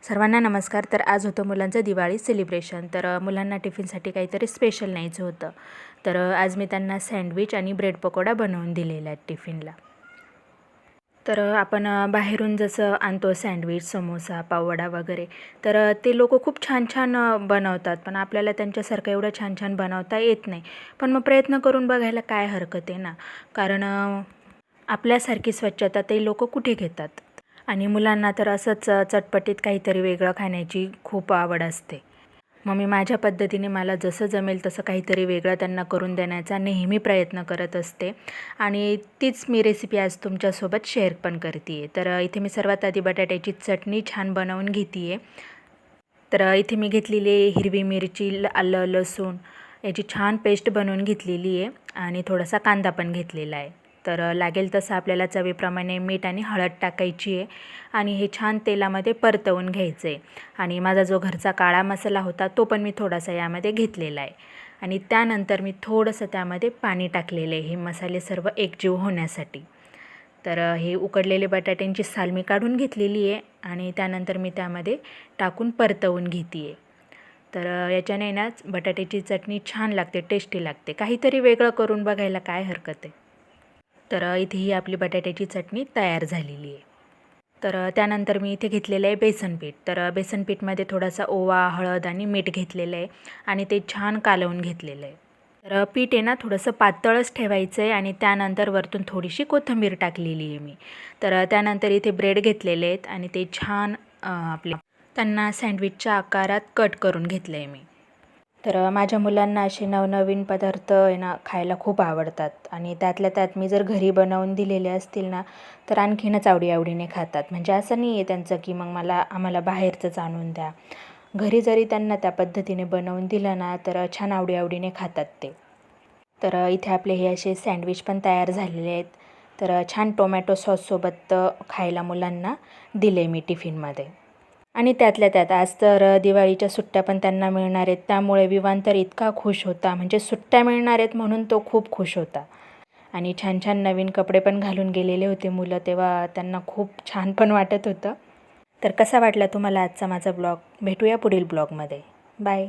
सर्वांना नमस्कार. तर आज होतं मुलांचं दिवाळी सेलिब्रेशन. तर मुलांना टिफिनसाठी काहीतरी स्पेशल न्यायचं होतं. तर आज मी त्यांना सँडविच आणि ब्रेड पकोडा बनवून दिलेला आहे टिफिनला. तर आपण बाहेरून जसं आणतो सँडविच, समोसा, पाववडा वगैरे, तर ते लोक खूप छान छान बनवतात, पण आपल्याला त्यांच्यासारखं एवढं छान छान बनवता येत नाही. पण मग प्रयत्न करून बघायला काय हरकत आहे ना, कारण आपल्यासारखी स्वच्छता ते लोक कुठे घेतात. आणि मुलांना तर असंच चटपटीत काहीतरी वेगळं खाण्याची खूप आवड असते. मग मी माझ्या पद्धतीने मला जसं जमेल तसं काहीतरी वेगळं त्यांना करून देण्याचा नेहमी प्रयत्न करत असते. आणि तीच मी रेसिपी आज तुमच्यासोबत शेअर पण करते आहे. तर इथे मी सर्वात आधी बटाट्याची चटणी छान बनवून घेते आहे. तर इथे मी घेतलेली आहे हिरवी मिरची, आलं, लसूण याची छान पेस्ट बनवून घेतलेली आहे आणि थोडासा कांदा पण घेतलेला आहे. तर लागेल तसं आपल्याला चवीप्रमाणे मीठ आणि हळद टाकायची आहे आणि हे छान तेलामध्ये परतवून घ्यायचं आहे. आणि माझा जो घरचा काळा मसाला होता तो पण मी थोडासा यामध्ये घेतलेला आहे. आणि त्यानंतर मी थोडंसं त्यामध्ये पाणी टाकलेलं आहे हे मसाले सर्व एकजीव होण्यासाठी. तर हे उकडलेले बटाट्यांची साल मी काढून घेतलेली आहे आणि त्यानंतर मी त्यामध्ये टाकून परतवून घेते आहे. तर याच्याने ना बटाट्याची चटणी छान लागते, टेस्टी लागते. काहीतरी वेगळं करून बघायला काय हरकत आहे. तर इथे ही आपली बटाट्याची चटणी तयार झालेली आहे. तर त्यानंतर मी इथे घेतलेलं आहे बेसन पीठ. तर बेसन पीठमध्ये थोडासा ओवा, हळद आणि मीठ घेतलेलं आहे आणि ते छान कालवून घेतलेलं आहे. तर पीठ आहे ना थोडंसं पातळच ठेवायचं आहे आणि त्यानंतर वरतून थोडीशी कोथिंबीर टाकलेली आहे मी. तर त्यानंतर इथे ब्रेड घेतलेले आहेत आणि ते छान त्यांना सँडविचच्या आकारात कट करून घेतलं आहे मी. तर माझ्या मुलांना असे नवनवीन पदार्थ आहे ना खायला खूप आवडतात आणि त्यातल्या त्यात मी जर घरी बनवून दिलेले असतील ना तर आणखीनच आवडीने खातात. म्हणजे असं नाही आहे त्यांचं की मग आम्हाला बाहेरचंच आणून द्या. घरी जरी त्यांना त्या पद्धतीने बनवून दिलं ना तर छान आवडीने खातात ते. तर इथे आपले हे असे सँडविच पण तयार झालेले आहेत. तर छान टोमॅटो सॉससोबत खायला मुलांना दिले मी टिफिनमध्ये. आणि त्यातल्या त्यात आज तर दिवाळीच्या सुट्ट्या पण त्यांना मिळणार आहेत. त्यामुळे विवान तर इतका खुश होता, म्हणजे सुट्ट्या मिळणार आहेत म्हणून तो खूप खुश होता. आणि छान छान नवीन कपडे पण घालून गेलेले होते मुलं, तेव्हा त्यांना खूप छान पण वाटत होतं. तर कसा वाटला तुम्हाला आजचा माझा ब्लॉग? भेटूया पुढील ब्लॉगमध्ये. बाय.